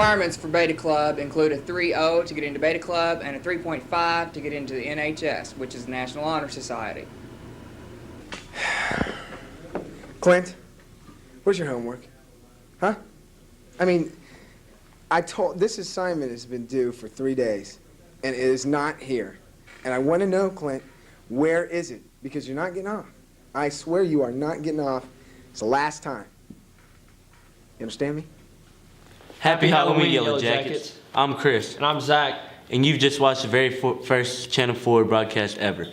requirements for Beta Club include a 3.0 to get into Beta Club and a 3.5 to get into the NHS, which is the National Honor Society. Clint, where's your homework? Huh? I mean, this assignment has been due for 3 days, and it is not here. And I want to know, Clint, where is it? Because you're not getting off. I swear you are not getting off. It's the last time. You understand me? Happy Halloween, Yellow Jackets. I'm Chris. And I'm Zach. And you've just watched the very first Channel 4 broadcast ever.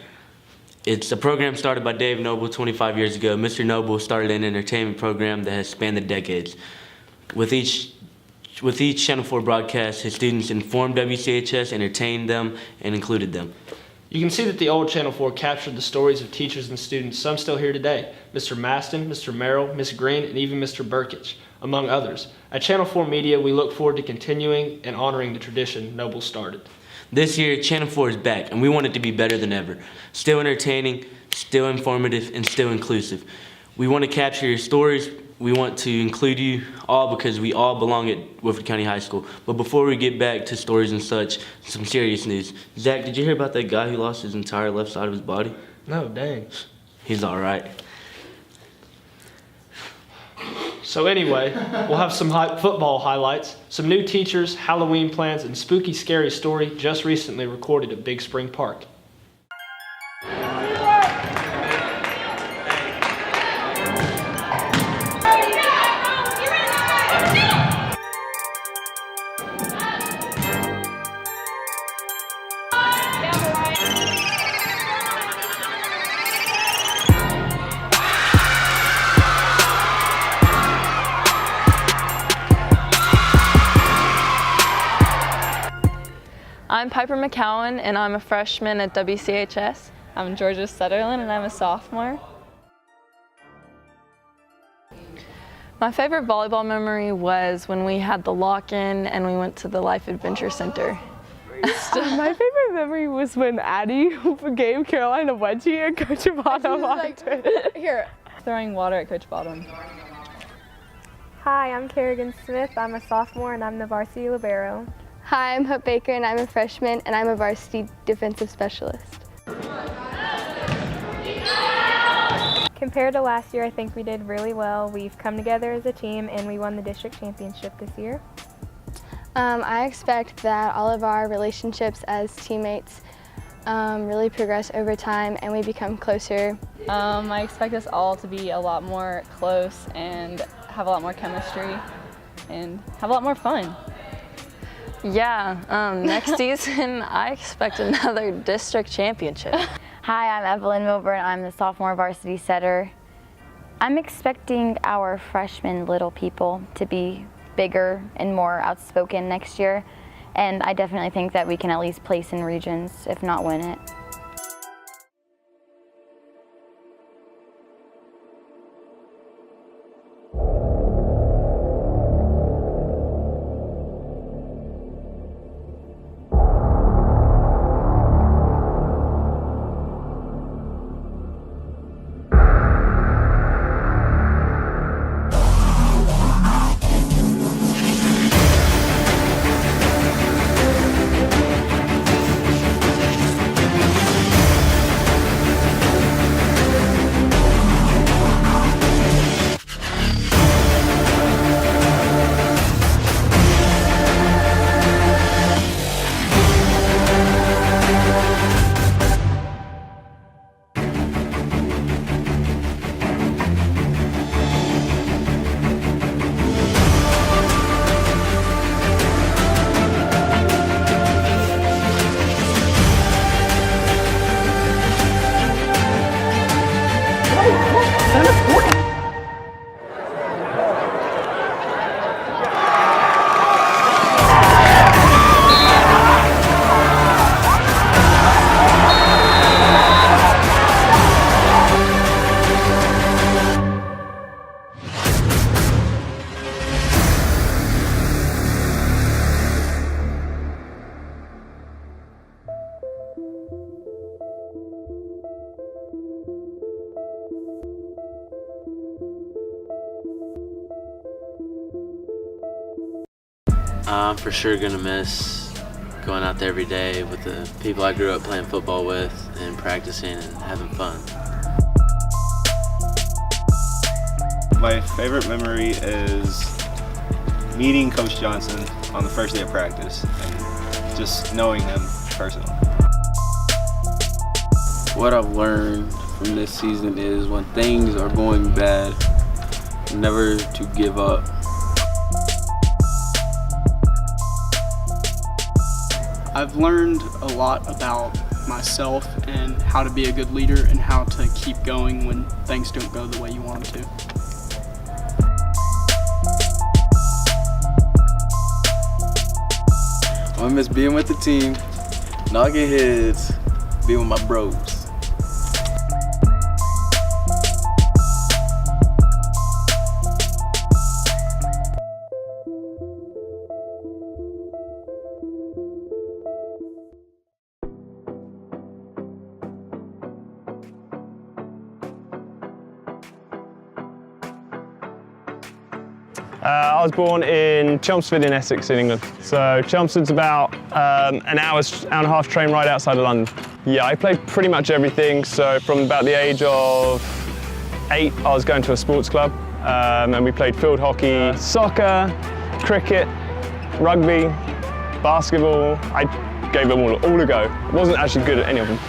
It's a program started by Dave Noble 25 years ago. Mr. Noble started an entertainment program that has spanned the decades. With each Channel 4 broadcast, his students informed WCHS, entertained them, and included them. You can see that the old Channel 4 captured the stories of teachers and students, some still here today. Mr. Maston, Mr. Merrill, Miss Green, and even Mr. Burkich, among others. At Channel 4 Media, we look forward to continuing and honoring the tradition Noble started. This year, Channel 4 is back, and we want it to be better than ever. Still entertaining, still informative, and still inclusive. We want to capture your stories. We want to include you all because we all belong at Woodford County High School. But before we get back to stories and such, some serious news. Zach, did you hear about that guy who lost his entire left side of his body? No, dang. He's all right. So anyway, we'll have some football highlights, some new teachers, Halloween plans, and spooky, scary story just recently recorded at Big Spring Park. I'm Piper McCowan, and I'm a freshman at WCHS. I'm Georgia Sutherland, and I'm a sophomore. My favorite volleyball memory was when we had the lock-in and we went to the Life Adventure Center. My favorite memory was when Addie gave Caroline a wedgie and Coach Bottom liked it. Here, throwing water at Coach Bottom. Hi, I'm Kerrigan Smith. I'm a sophomore and I'm the varsity libero. Hi, I'm Hope Baker and I'm a freshman and I'm a varsity defensive specialist. Compared to last year, I think we did really well. We've come together as a team and we won the district championship this year. I expect that all of our relationships as teammates really progress over time and we become closer. I expect us all to be a lot more close and have a lot more chemistry and have a lot more fun. Yeah, next season I expect another district championship. Hi, I'm Evelyn Milburn. I'm the sophomore varsity setter. I'm expecting our freshman little people to be bigger and more outspoken next year, and I definitely think that we can at least place in regions, if not win it. I'm for sure gonna miss going out there every day with the people I grew up playing football with and practicing and having fun. My favorite memory is meeting Coach Johnson on the first day of practice and just knowing him personally. What I've learned from this season is when things are going bad, never to give up. I've learned a lot about myself and how to be a good leader and how to keep going when things don't go the way you want them to. I miss being with the team, knocking heads, being with my bros. I was born in Chelmsford in Essex in England. So Chelmsford's about an hour and a half train ride outside of London. Yeah, I played pretty much everything. So from about the age of 8, I was going to a sports club and we played field hockey, soccer, cricket, rugby, basketball. I gave them all a go. Wasn't actually good at any of them.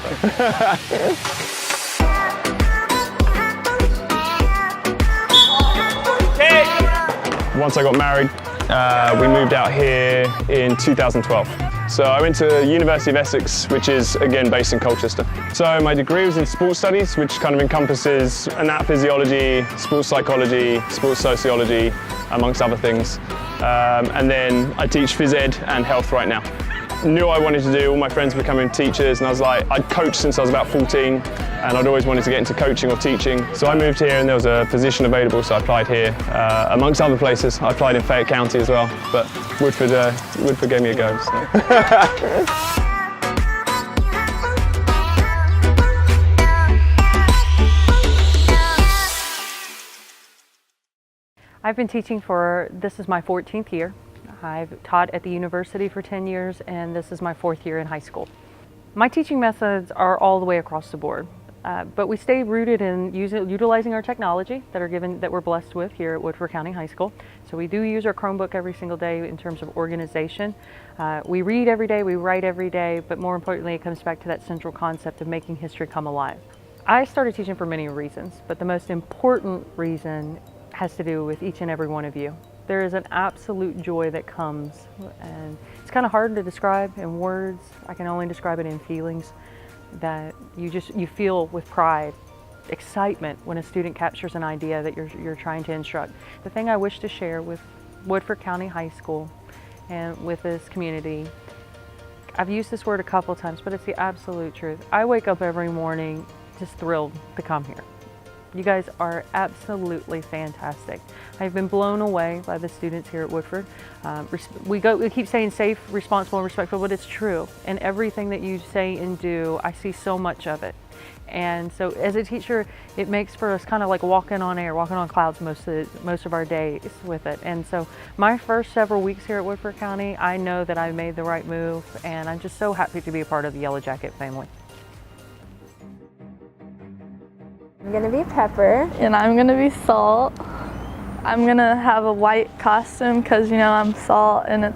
Once I got married, we moved out here in 2012. So I went to University of Essex, which is again based in Colchester. So my degree was in sports studies, which kind of encompasses anat physiology, sports psychology, sports sociology, amongst other things. And then I teach phys ed and health right now. Knew I wanted to do, all my friends were becoming teachers, and I was like, I'd coached since I was about 14, and I'd always wanted to get into coaching or teaching. So I moved here and there was a position available, so I applied here. Amongst other places, I applied in Fayette County as well, but Woodford gave me a go. So. I've been teaching this is my 14th year. I've taught at the university for 10 years, and this is my 4th year in high school. My teaching methods are all the way across the board, but we stay rooted in utilizing our technology that we're blessed with here at Woodford County High School. So we do use our Chromebook every single day in terms of organization. We read every day, we write every day, but more importantly, it comes back to that central concept of making history come alive. I started teaching for many reasons, but the most important reason has to do with each and every one of you. There is an absolute joy that comes, and it's kind of hard to describe in words. I can only describe it in feelings that you feel with pride, excitement when a student captures an idea that you're trying to instruct. The thing I wish to share with Woodford County High School and with this community, I've used this word a couple times, but it's the absolute truth. I wake up every morning just thrilled to come here. You guys are absolutely fantastic. I've been blown away by the students here at Woodford. We keep saying safe, responsible, and respectful, but it's true. And everything that you say and do, I see so much of it. And so as a teacher, it makes for us kind of like walking on air, walking on clouds most of our days with it. And so my first several weeks here at Woodford County, I know that I made the right move, and I'm just so happy to be a part of the Yellow Jacket family. I'm gonna be Pepper. And I'm gonna be Salt. I'm gonna have a white costume because, you know, I'm Salt, and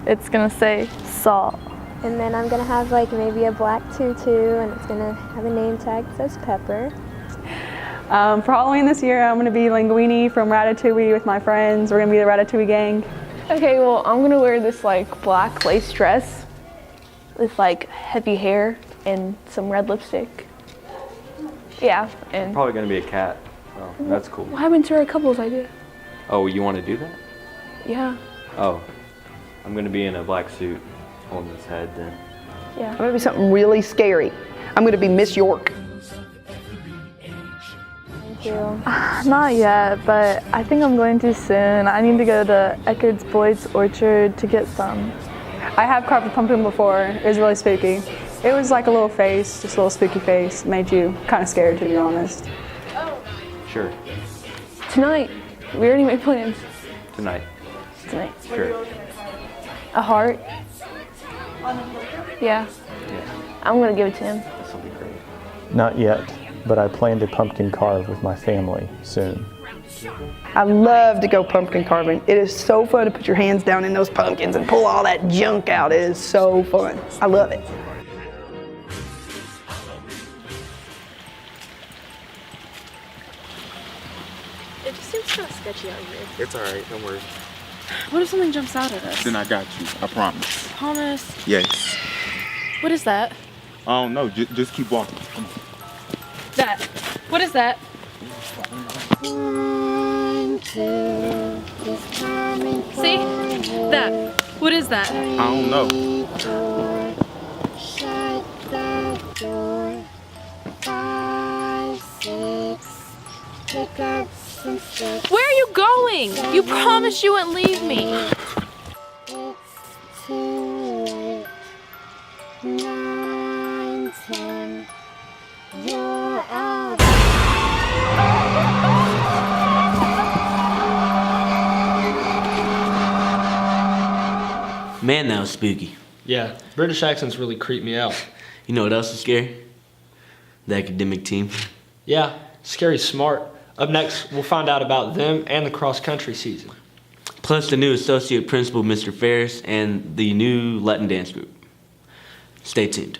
it's gonna say Salt. And then I'm gonna have like maybe a black tutu, and it's gonna have a name tag that says Pepper. For Halloween this year, I'm gonna be Linguini from Ratatouille with my friends. We're gonna be the Ratatouille gang. Okay, well, I'm gonna wear this like black lace dress with like heavy hair and some red lipstick. Yeah, and I'm probably gonna be a cat. Oh, that's cool. what happened to our couples idea? Oh, you want to do that? Yeah. Oh, I'm gonna be in a black suit, holding his head then. Yeah. I'm gonna be something really scary. I'm gonna be Miss York. Thank you. Not yet, but I think I'm going to soon. I need to go to Eckerd's Boyd's Orchard to get some. I have cried for pumpkin before. It was really spooky. It was like a little face, just a little spooky face. Made you kind of scared, to be honest. Sure. Tonight. We already made plans. Tonight. Tonight. Sure. A heart. Yeah. I'm gonna give it to him. This will be great. Not yet, but I plan to pumpkin carve with my family soon. I love to go pumpkin carving. It is so fun to put your hands down in those pumpkins and pull all that junk out. It is so fun. I love it. It just seems kind of sketchy out here. It's all right, don't worry. What if something jumps out at us? Then I got you, I promise. Promise? Yes. What is that? I don't know, just keep walking. Come on. That. What is that? See? That. What is that? I don't know. Shut the door. 5, 6. Pick up some stuff. Where are you going? You promised you wouldn't leave me. It's too late. 9, 10. You're out. Man, that was spooky. Yeah, British accents really creep me out. You know what else is scary? The academic team. Yeah, scary smart. Up next, we'll find out about them and the cross-country season. Plus the new associate principal, Mr. Ferris, and the new Latin dance group. Stay tuned.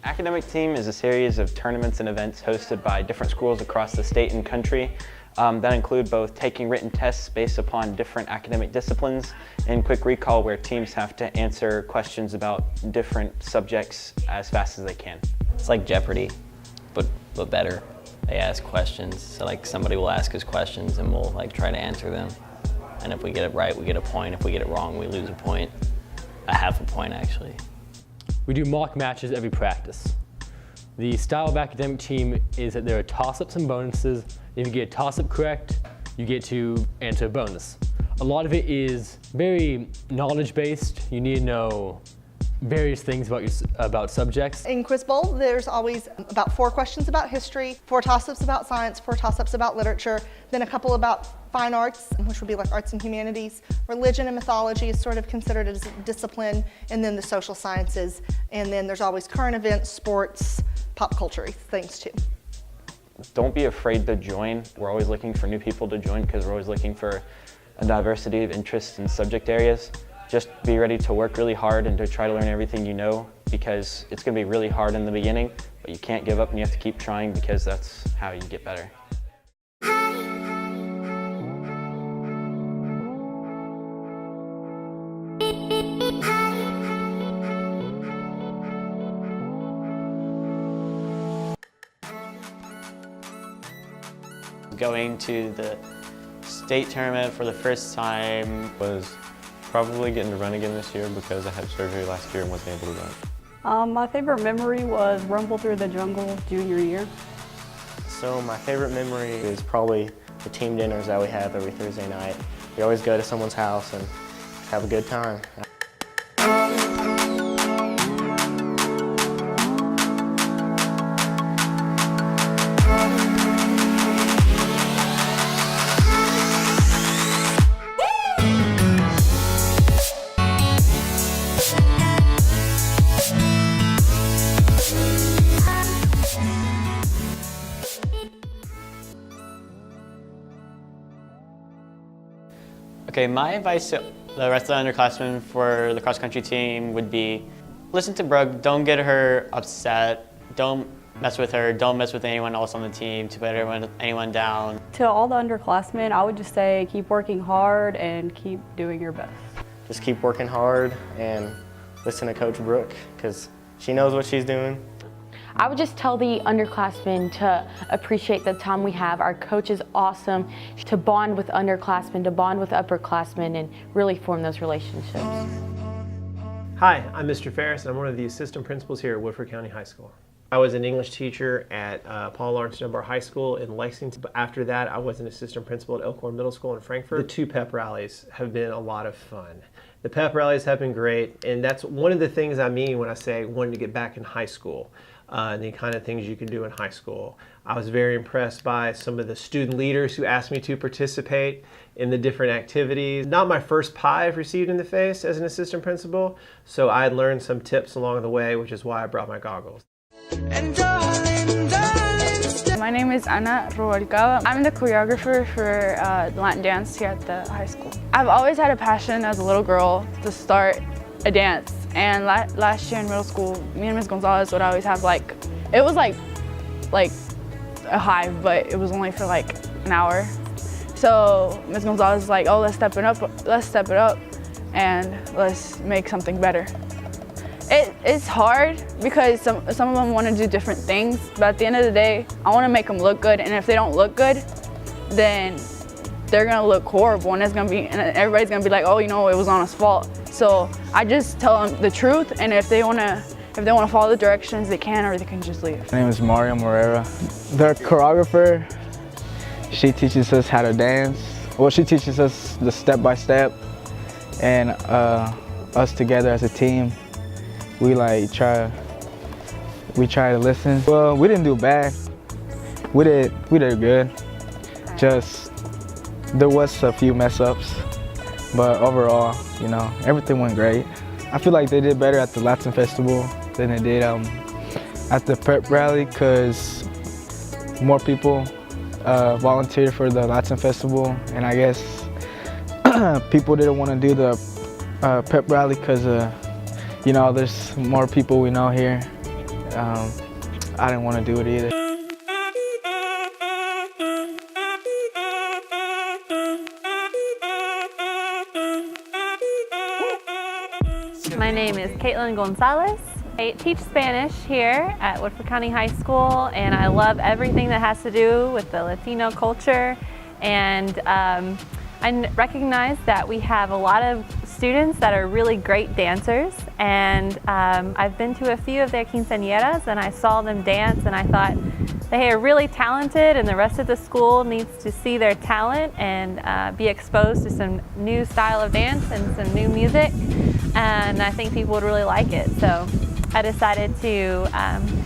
Academic Team is a series of tournaments and events hosted by different schools across the state and country that include both taking written tests based upon different academic disciplines and quick recall where teams have to answer questions about different subjects as fast as they can. It's like Jeopardy, but better. They ask questions, so like somebody will ask us questions and we'll like try to answer them. And if we get it right, we get a point. If we get it wrong, we lose a point. A half a point, actually. We do mock matches every practice. The style of Academic Team is that there are toss-ups and bonuses. If you get a toss-up correct, you get to enter a bonus. A lot of it is very knowledge-based. You need to know various things about subjects. In Quiz Bowl, there's always about 4 questions about history, 4 toss-ups about science, 4 toss-ups about literature, then a couple about fine arts, which would be like arts and humanities. Religion and mythology is sort of considered as a discipline, and then the social sciences. And then there's always current events, sports, pop culture things too. Don't be afraid to join. We're always looking for new people to join because we're always looking for a diversity of interests and subject areas. Just be ready to work really hard and to try to learn everything you know because it's going to be really hard in the beginning, but you can't give up and you have to keep trying because that's how you get better. Going to the state tournament for the first time was probably getting to run again this year because I had surgery last year and wasn't able to run. My favorite memory was Rumble Through the Jungle junior year. So my favorite memory is probably the team dinners that we have every Thursday night. We always go to someone's house and have a good time. Okay, my advice to the rest of the underclassmen for the cross-country team would be listen to Brooke, don't get her upset, don't mess with her, don't mess with anyone else on the team to put anyone down. To all the underclassmen, I would just say keep working hard and keep doing your best. Just keep working hard and listen to Coach Brooke because she knows what she's doing. I would just tell the underclassmen to appreciate the time we have. Our coach is awesome, to bond with underclassmen, to bond with upperclassmen, and really form those relationships. Hi, I'm Mr. Ferris, and I'm one of the assistant principals here at Woodford County High School. I was an English teacher at Paul Lawrence Dunbar High School in Lexington. But after that, I was an assistant principal at Elkhorn Middle School in Frankfort. The 2 pep rallies have been a lot of fun. The pep rallies have been great, and that's one of the things I mean when I say wanting to get back in high school, and the kind of things you can do in high school. I was very impressed by some of the student leaders who asked me to participate in the different activities. Not my first pie I've received in the face as an assistant principal, so I learned some tips along the way, which is why I brought my goggles. My name is Ana Rubalcaba. I'm the choreographer for Latin dance here at the high school. I've always had a passion as a little girl to start a dance, and last year in middle school, me and Ms. Gonzalez would always have it was like a hive, but it was only for like an hour. So Ms. Gonzalez was like, oh, let's step it up, and let's make something better. It's hard because some of them want to do different things, but at the end of the day, I want to make them look good, and if they don't look good, then they're gonna look horrible, and everybody's gonna be like, oh, it was Anna's fault. So I just tell them the truth, and if they wanna follow the directions, they can, or they can just leave. My name is Mario Morera. The choreographer, she teaches us how to dance. Well, she teaches us the step-by-step, and us together as a team, we try to listen. Well, we didn't do bad. We did good. Just there was a few mess ups, but overall, everything went great. I feel like they did better at the Latin Festival than they did at the prep rally, because more people volunteered for the Latin Festival, and I guess people didn't want to do the prep rally because there's more people we know here. I didn't want to do it either. My name is Caitlin Gonzalez. I teach Spanish here at Woodford County High School, and I love everything that has to do with the Latino culture. And I recognize that we have a lot of students that are really great dancers, and I've been to a few of their quinceañeras, and I saw them dance, and I thought they are really talented, and the rest of the school needs to see their talent and be exposed to some new style of dance and some new music, and I think people would really like it. So I decided to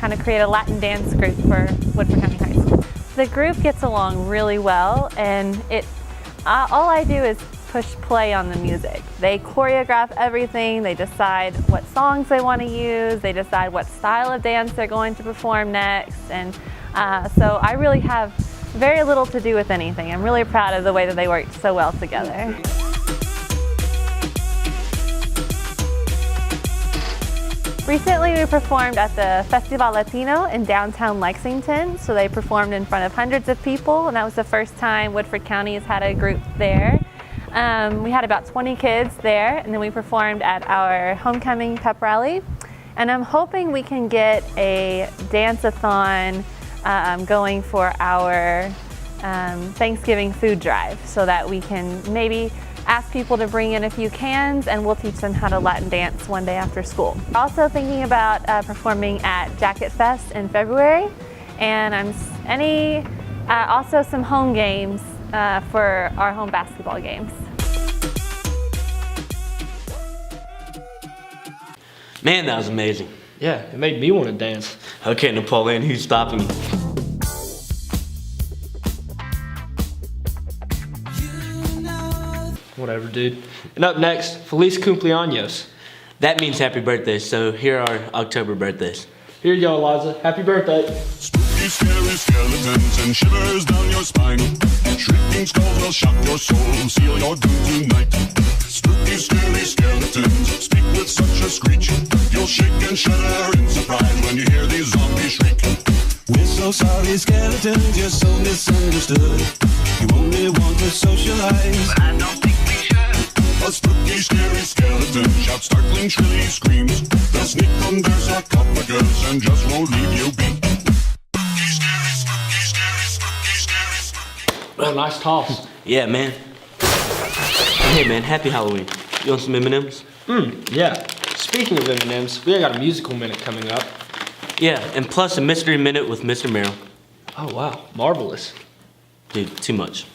kind of create a Latin dance group for Woodford County High School. The group gets along really well, and all I do is push play on the music. They choreograph everything, they decide what songs they want to use, they decide what style of dance they're going to perform next, and so I really have very little to do with anything. I'm really proud of the way that they work so well together. Recently we performed at the Festival Latino in downtown Lexington, so they performed in front of hundreds of people, and that was the first time Woodford County has had a group there. We had about 20 kids there, and then we performed at our homecoming pep rally, and I'm hoping we can get a dance-a-thon going for our Thanksgiving food drive, so that we can maybe ask people to bring in a few cans, and we'll teach them how to Latin dance one day after school. Also thinking about performing at Jacket Fest in February, and also some home games for our home basketball games. Man, that was amazing. Yeah, it made me want to dance. Okay, Napoleon, who's stopping me? Whatever, dude. And up next, Feliz Cumpleaños. That means happy birthday, so here are October birthdays. Here you go, Eliza. Happy birthday. Spooky, scary skeletons and shivers down your spine. Shrieking skulls will shock your soul, seal your doom tonight. Spooky, scary skeletons speak with such a screech. You'll shake and shudder in surprise when you hear these zombies shriek. We're so sorry, skeletons, you're so misunderstood. You only want to socialize, but I don't think we should. A spooky, scary skeleton shouts startling, shrilly screams. They'll sneak under sarcophagus and just won't leave you be. Oh, nice toss. Yeah, man. Hey, man, happy Halloween. You want some M&Ms? Yeah. Speaking of M&Ms, we got a musical minute coming up. Yeah, and plus a mystery minute with Mr. Merrill. Oh, wow. Marvelous. Dude, too much.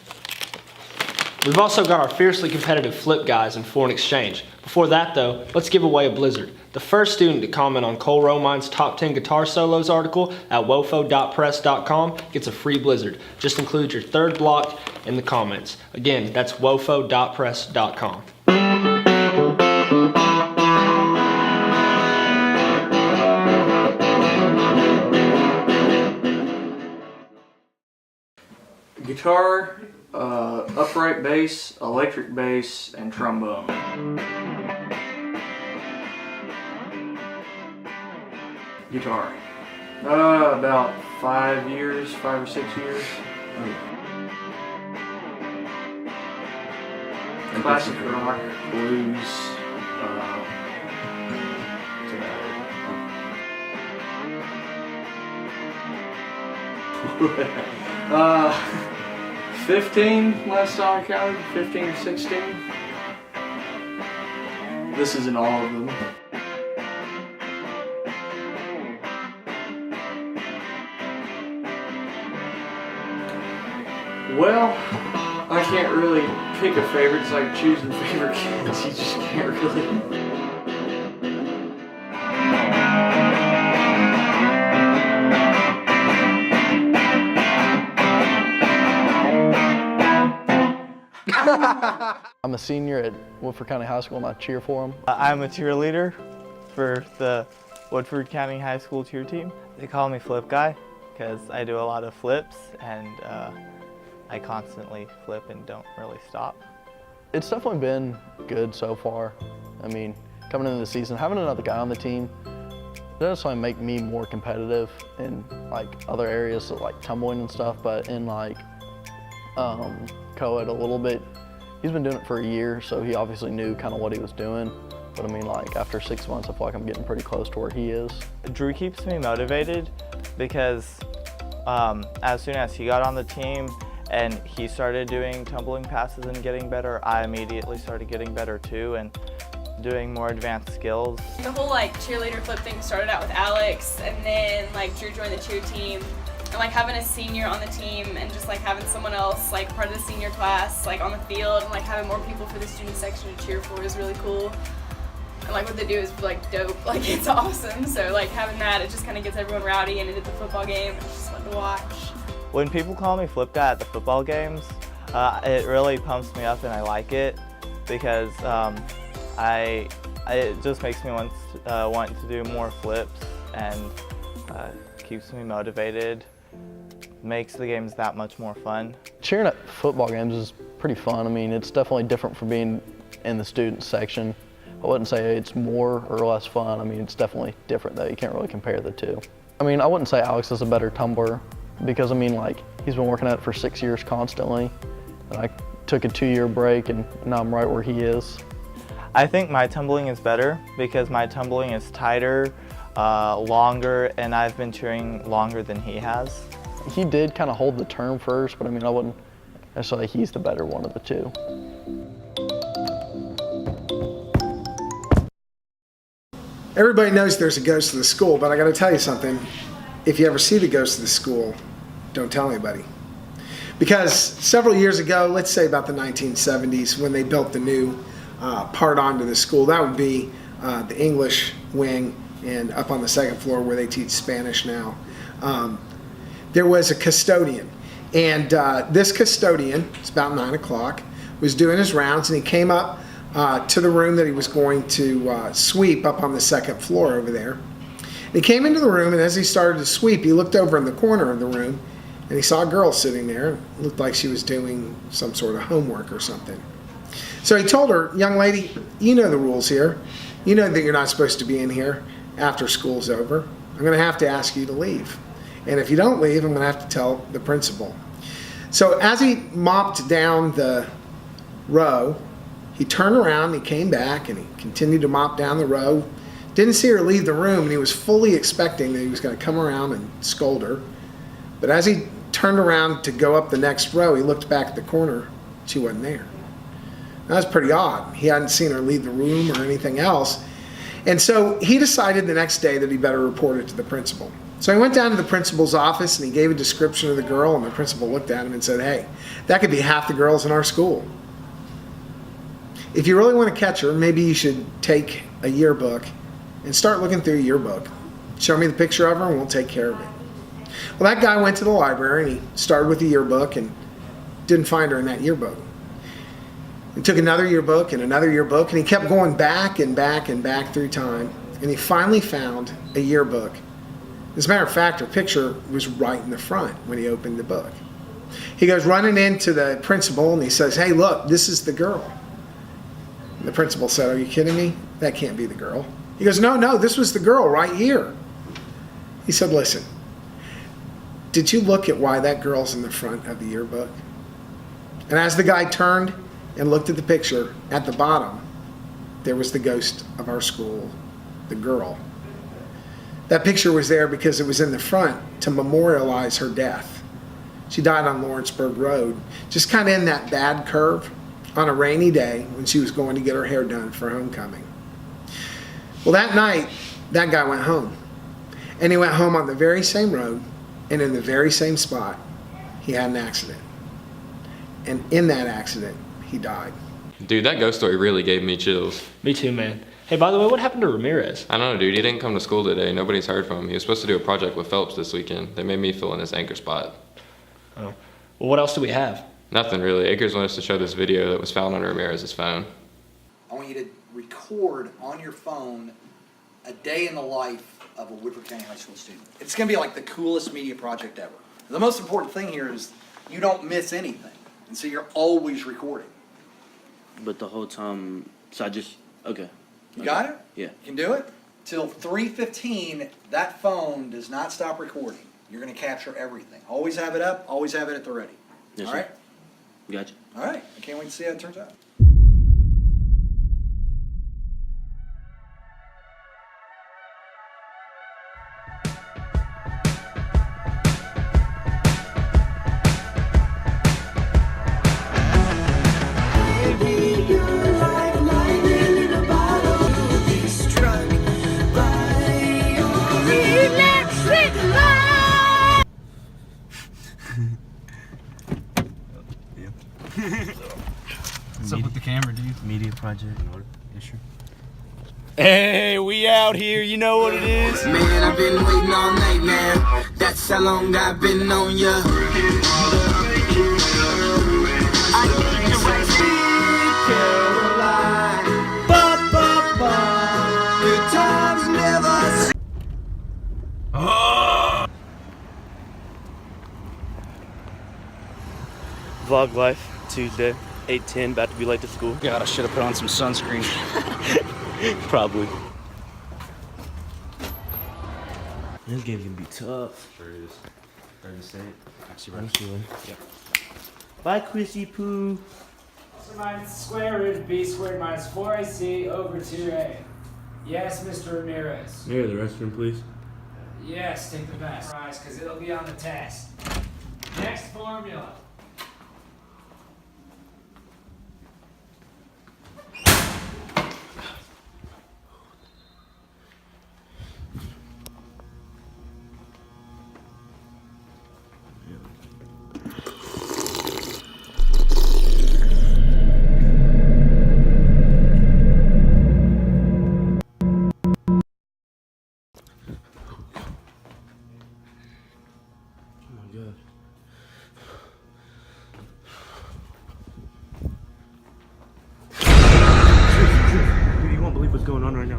We've also got our fiercely competitive flip guys in foreign exchange. Before that though, let's give away a blizzard. The first student to comment on Cole Romine's Top 10 Guitar Solos article at wofo.press.com gets a free blizzard. Just include your third block in the comments. Again, that's wofo.press.com. Guitar, upright bass, electric bass, and trombone. Guitar. About 5 or 6 years. Classic rock, blues, that's about it. 15 last time I counted, 15 or 16. This isn't all of them. Well, I can't really pick a favorite. It's like choosing favorite kids. You just can't really. I'm a senior at Woodford County High School and I cheer for them. I'm a cheerleader for the Woodford County High School cheer team. They call me Flip Guy because I do a lot of flips and I constantly flip and don't really stop. It's definitely been good so far. I mean, coming into the season, having another guy on the team doesn't make me more competitive in like other areas, so like tumbling and stuff, but in like co-ed a little bit. He's been doing it for a year, so he obviously knew kind of what he was doing. But I mean, like after 6 months, I feel like I'm getting pretty close to where he is. Drew keeps me motivated because as soon as he got on the team and he started doing tumbling passes and getting better, I immediately started getting better too and doing more advanced skills. The whole like cheerleader flip thing started out with Alex, and then like Drew joined the cheer team. And like having a senior on the team and just like having someone else like part of the senior class like on the field and like having more people for the student section to cheer for is really cool. And like what they do is like dope, like it's awesome. So like having that, it just kind of gets everyone rowdy and into the football game. It's just fun to watch. When people call me Flip Guy at the football games, it really pumps me up and I like it because it just makes me want to do more flips and keeps me motivated. Makes the games that much more fun. Cheering at football games is pretty fun. I mean, it's definitely different from being in the student section. I wouldn't say it's more or less fun. I mean, it's definitely different though. You can't really compare the two. I mean, I wouldn't say Alex is a better tumbler because I mean, like, he's been working at it for 6 years constantly. And I took a 2-year break and now I'm right where he is. I think my tumbling is better because my tumbling is tighter, longer, and I've been cheering longer than he has. He did kind of hold the turn first, but I mean, I wouldn't necessarily say he's the better one of the two. Everybody knows there's a ghost of the school, but I got to tell you something. If you ever see the ghost of the school, don't tell anybody. Because several years ago, let's say about the 1970s, when they built the new part onto the school, that would be the English wing and up on the second floor where they teach Spanish now. There was a custodian, and this custodian, it's about 9 o'clock, was doing his rounds, and he came up to the room that he was going to sweep up on the second floor over there. And he came into the room, and as he started to sweep, he looked over in the corner of the room, and he saw a girl sitting there. It looked like she was doing some sort of homework or something. So he told her, "Young lady, you know the rules here. You know that you're not supposed to be in here after school's over. I'm going to have to ask you to leave. And if you don't leave, I'm going to have to tell the principal." So as he mopped down the row, he turned around, he came back, and he continued to mop down the row. Didn't see her leave the room, and he was fully expecting that he was going to come around and scold her. But as he turned around to go up the next row, he looked back at the corner. She wasn't there. That was pretty odd. He hadn't seen her leave the room or anything else. And so he decided the next day that he better report it to the principal. So he went down to the principal's office and he gave a description of the girl, and the principal looked at him and said, "Hey, that could be half the girls in our school." If you really want to catch her, maybe you should take a yearbook and start looking through a yearbook. Show me the picture of her and we'll take care of it. Well, that guy went to the library and he started with the yearbook and didn't find her in that yearbook. He took another yearbook and he kept going back and back and back through time, and he finally found a yearbook. As a matter of fact, her picture was right in the front when he opened the book. He goes running into the principal and he says, "Hey, look, this is the girl." And the principal said, "Are you kidding me? That can't be the girl." He goes, No, this was the girl right here." He said, "Listen, did you look at why that girl's in the front of the yearbook?" And as the guy turned and looked at the picture, at the bottom, there was the ghost of our school, the girl. That picture was there because it was in the front to memorialize her death. She died on Lawrenceburg Road, just kind of in that bad curve on a rainy day when she was going to get her hair done for homecoming. Well, that night, that guy went home. And he went home on the very same road and in the very same spot. He had an accident. And in that accident, he died. Dude, that ghost story really gave me chills. Me too, man. Hey, by the way, what happened to Ramirez? I don't know, dude. He didn't come to school today. Nobody's heard from him. He was supposed to do a project with Phelps this weekend. They made me fill in his anchor spot. Oh. Well, what else do we have? Nothing really. Akers wanted us to show this video that was found on Ramirez's phone. I want you to record on your phone a day in the life of a Woodford County High School student. It's going to be like the coolest media project ever. The most important thing here is you don't miss anything. And so you're always recording. But the whole time, so I just, okay. You got it? Yeah. You can do it? Till 3:15, that phone does not stop recording. You're going to capture everything. Always have it up, always have it at the ready. Yes, all sir. right? Gotcha. All right. I can't wait to see how it turns out. What's up with the camera, dude? Media project. Yeah, sure. Hey, we out here, you know what it is. Man, I've been waiting all night, man. That's how long I've been on ya. I need you right Caroline. Ba, ba, ba. Good times never. Vlog life, Tuesday, 8:10, about to be late to school. God, I should have put on some sunscreen. Probably. This game's gonna be tough. Sure is. Ready to say it? Actually, I'm feeling. Yep. Bye, Chrissy Poo. So minus square root of b squared minus 4ac over 2a. Yes, Mr. Ramirez. Mayor, the restroom, please. Yes, take the best. Because it'll be on the test. Next formula.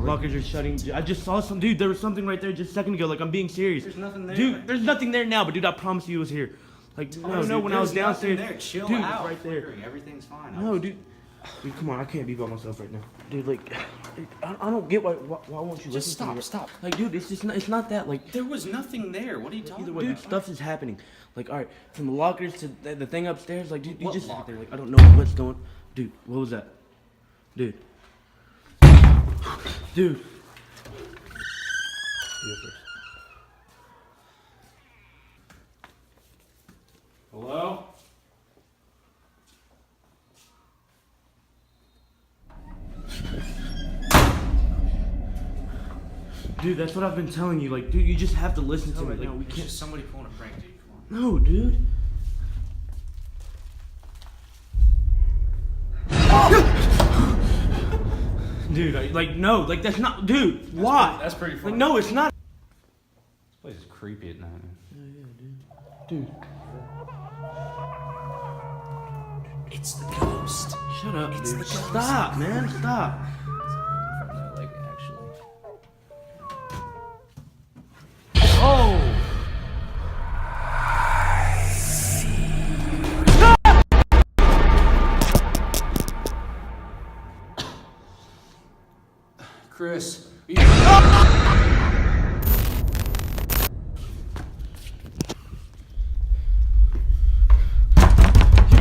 Lockers are shutting. I just saw some dude. There was something right there just a second ago. Like, I'm being serious. There's nothing there. Dude, there's nothing there now. But dude, I promise you it was here. Like, no, when I was downstairs. There. Chill dude, out. Right there. Everything's fine. No, dude. Dude, come on. I can't be by myself right now. Dude, like, I don't get why won't you Just listen to me? stop. Like, dude, it's just not, it's not that. Like, there was nothing there. What are you talking about? Dude, stuff is happening. Like, all right, from the lockers to the thing upstairs. Like, dude, you just sit there. Like, I don't know what's going. Dude, what was that? Dude. Dude. Hello? Dude, that's what I've been telling you. Like, dude, you just have to listen to me. Like, we It's can't. just somebody pulling a prank, dude. Come on. No, dude. dude, like no, like that's not, dude. Why? That's pretty Like funny. no, it's not. This place is creepy at night. Dude. It's the ghost. Shut up, It's dude. the ghost. Stop, man. Stop. Like actually. Oh. Chris. Get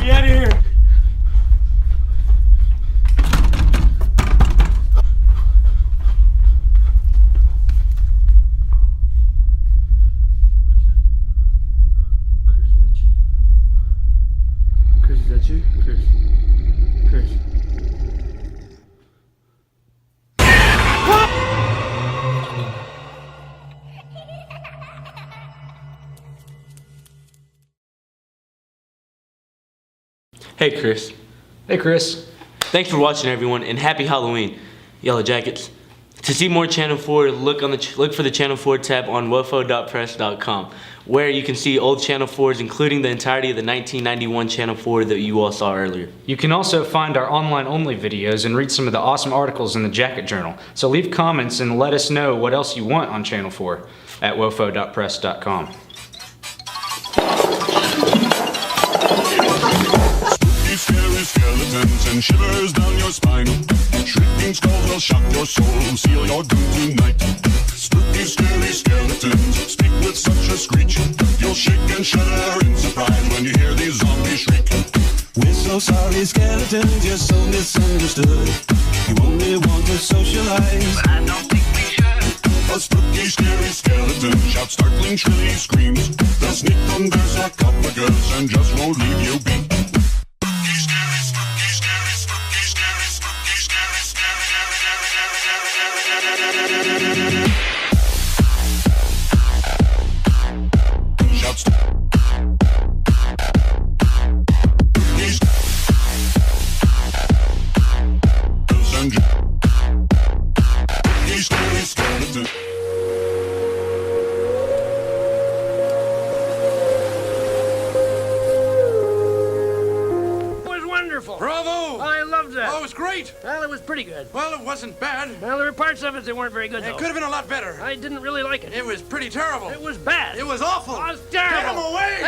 me out of here. Chris, is that you? Chris. Chris. Hey, Chris. Hey, Chris. Thanks for watching, everyone, and happy Halloween, Yellow Jackets. To see more Channel 4, look for the Channel 4 tab on wofo.press.com, where you can see old Channel 4s, including the entirety of the 1991 Channel 4 that you all saw earlier. You can also find our online-only videos and read some of the awesome articles in the Jacket Journal. So leave comments and let us know what else you want on Channel 4 at wofo.press.com. Spooky, scary skeletons and shivers down your spine. Shrieking skulls will shock your soul, seal your doom tonight. Spooky, scary skeletons speak with such a screech. You'll shake and shudder in surprise when you hear these zombies shriek. We're so sorry, skeletons, you're so misunderstood. You only want to socialize, but I don't think we should. A spooky, scary skeleton shouts startling, shrilly screams. They'll sneak under sarcophagus and just won't leave you be. Bravo! I loved that. Oh, it was great. Well, it was pretty good. Well, it wasn't bad. Well, there were parts of it that weren't very good, It though. could have been a lot better. I didn't really like it. It was pretty terrible. It was bad. It was awful. It was terrible. Get him away!